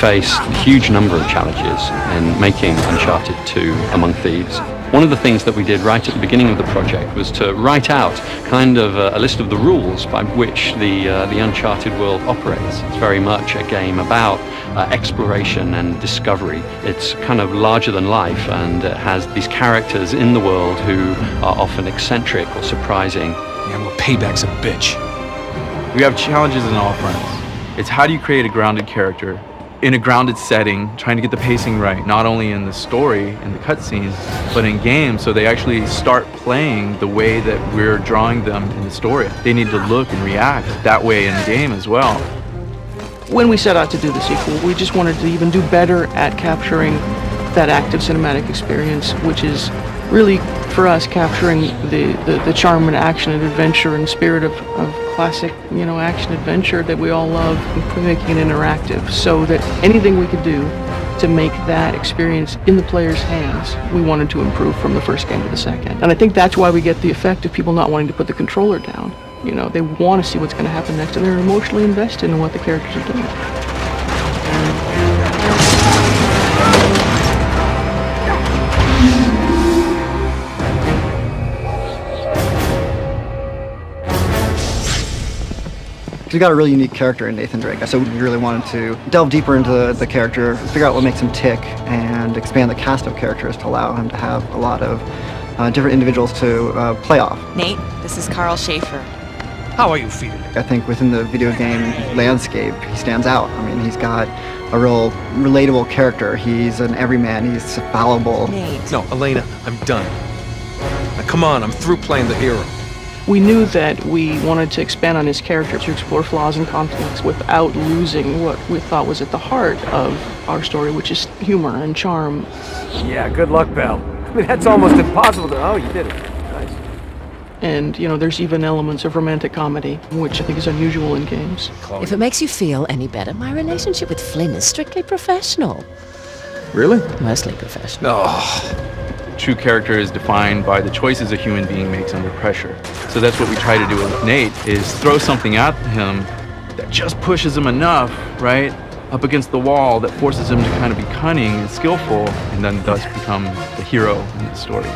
faced a huge number of challenges in making Uncharted 2 Among Thieves. One of the things that we did right at the beginning of the project was to write out kind of a list of the rules by which the Uncharted world operates. It's very much a game about exploration and discovery. It's kind of larger than life, and it has these characters in the world who are often eccentric or surprising. Yeah, well, payback's a bitch. We have challenges on all fronts. It's how do you create a grounded character in a grounded setting, trying to get the pacing right, not only in the story and the cutscenes, but in games, so they actually start playing the way that we're drawing them in the story. They need to look and react that way in the game as well. When we set out to do the sequel, we just wanted to even do better at capturing that active cinematic experience, which is really, for us, capturing the charm and action and adventure and spirit of classic, action adventure that we all love, and making it interactive, so that anything we could do to make that experience in the player's hands, we wanted to improve from the first game to the second. And I think that's why we get the effect of people not wanting to put the controller down. They want to see what's going to happen next, and they're emotionally invested in what the characters are doing. He's got a really unique character in Nathan Drake, so we really wanted to delve deeper into the character, figure out what makes him tick, and expand the cast of characters to allow him to have a lot of different individuals to play off. Nate, this is Carl Schaefer. How are you feeling? I think within the video game landscape, he stands out. I mean, he's got a real relatable character. He's an everyman. He's fallible. Nate. No, Elena, I'm done. Now, come on, I'm through playing the hero. We knew that we wanted to expand on his character, to explore flaws and conflicts without losing what we thought was at the heart of our story, which is humor and charm. Yeah, good luck, pal. I mean, that's almost impossible to... Oh, you did it. Nice. And, there's even elements of romantic comedy, which I think is unusual in games. If it makes you feel any better, my relationship with Flynn is strictly professional. Really? Mostly professional. Oh. True character is defined by the choices a human being makes under pressure. So that's what we try to do with Nate, is throw something at him that just pushes him enough, right, up against the wall, that forces him to kind of be cunning and skillful, and then thus become the hero in the story.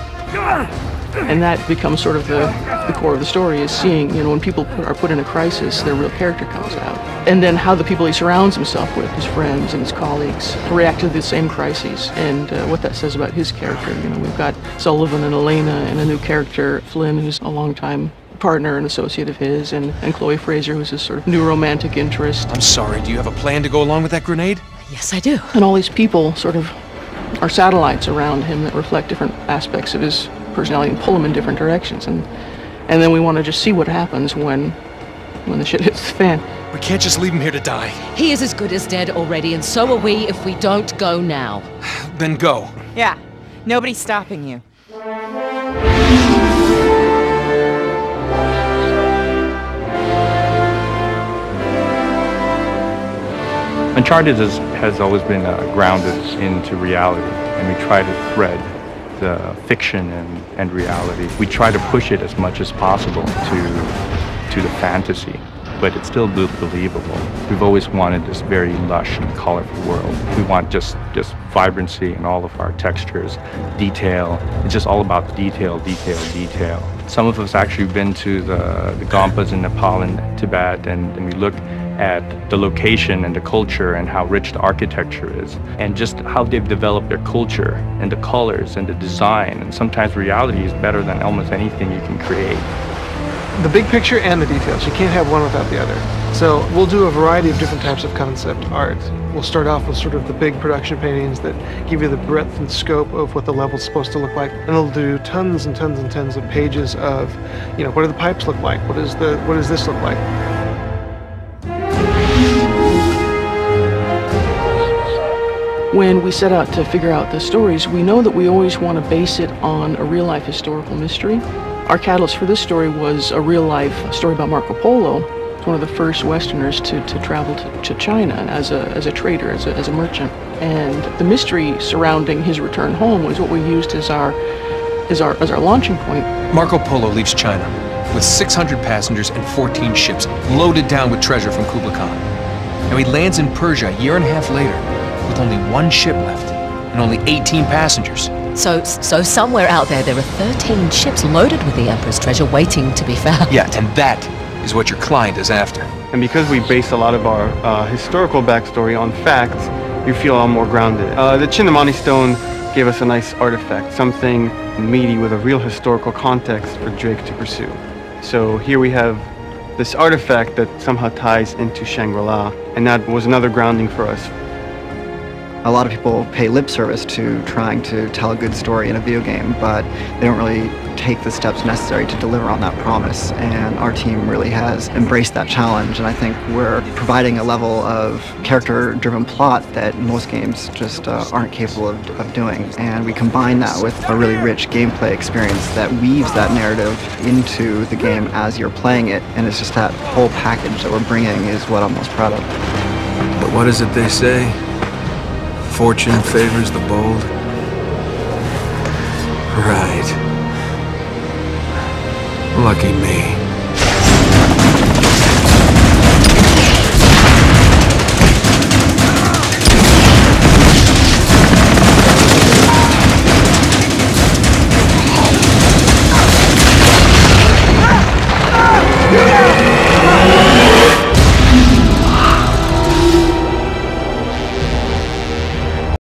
And that becomes sort of the core of the story, is seeing, when people are put in a crisis, their real character comes out. And then how the people he surrounds himself with, his friends and his colleagues, react to the same crises, and what that says about his character. We've got Sullivan and Elena and a new character, Flynn, who's a longtime partner and associate of his, and Chloe Fraser, who's his sort of new romantic interest. I'm sorry, do you have a plan to go along with that grenade? Yes, I do. And all these people sort of are satellites around him that reflect different aspects of his personality and pull him in different directions. And then we want to just see what happens when the shit hits the fan. We can't just leave him here to die. He is as good as dead already, and so are we if we don't go now. Then go. Yeah, nobody's stopping you. Uncharted has always been grounded into reality, and we try to thread the fiction and reality. We try to push it as much as possible to the fantasy, but it's still believable. We've always wanted this very lush and colorful world. We want just vibrancy in all of our textures, detail. It's just all about detail, detail, detail. Some of us actually been to the Gompas in Nepal and Tibet, and we look at the location and the culture and how rich the architecture is, and just how they've developed their culture and the colors and the design. And sometimes reality is better than almost anything you can create. The big picture and the details. You can't have one without the other. So we'll do a variety of different types of concept art. We'll start off with sort of the big production paintings that give you the breadth and scope of what the level's supposed to look like. And they'll do tons and tons and tons of pages of, what do the pipes look like? What does this look like? When we set out to figure out the stories, we know that we always want to base it on a real-life historical mystery. Our catalyst for this story was a real-life story about Marco Polo, one of the first Westerners to travel to China as a trader, as a merchant. And the mystery surrounding his return home was what we used as our launching point. Marco Polo leaves China with 600 passengers and 14 ships loaded down with treasure from Kublai Khan. Now he lands in Persia a year and a half later. with only one ship left and only 18 passengers. So somewhere out there are 13 ships loaded with the Emperor's treasure waiting to be found. Yeah, and that is what your client is after. And because we base a lot of our historical backstory on facts, you feel a lot more grounded. The Chintamani Stone gave us a nice artifact, something meaty with a real historical context for Drake to pursue. So here we have this artifact that somehow ties into Shangri-La, and that was another grounding for us. A lot of people pay lip service to trying to tell a good story in a video game, but they don't really take the steps necessary to deliver on that promise. And our team really has embraced that challenge, and I think we're providing a level of character-driven plot that most games just aren't capable of doing. And we combine that with a really rich gameplay experience that weaves that narrative into the game as you're playing it, and it's just that whole package that we're bringing is what I'm most proud of. But what is it they say? Fortune favors the bold. Right. Lucky me.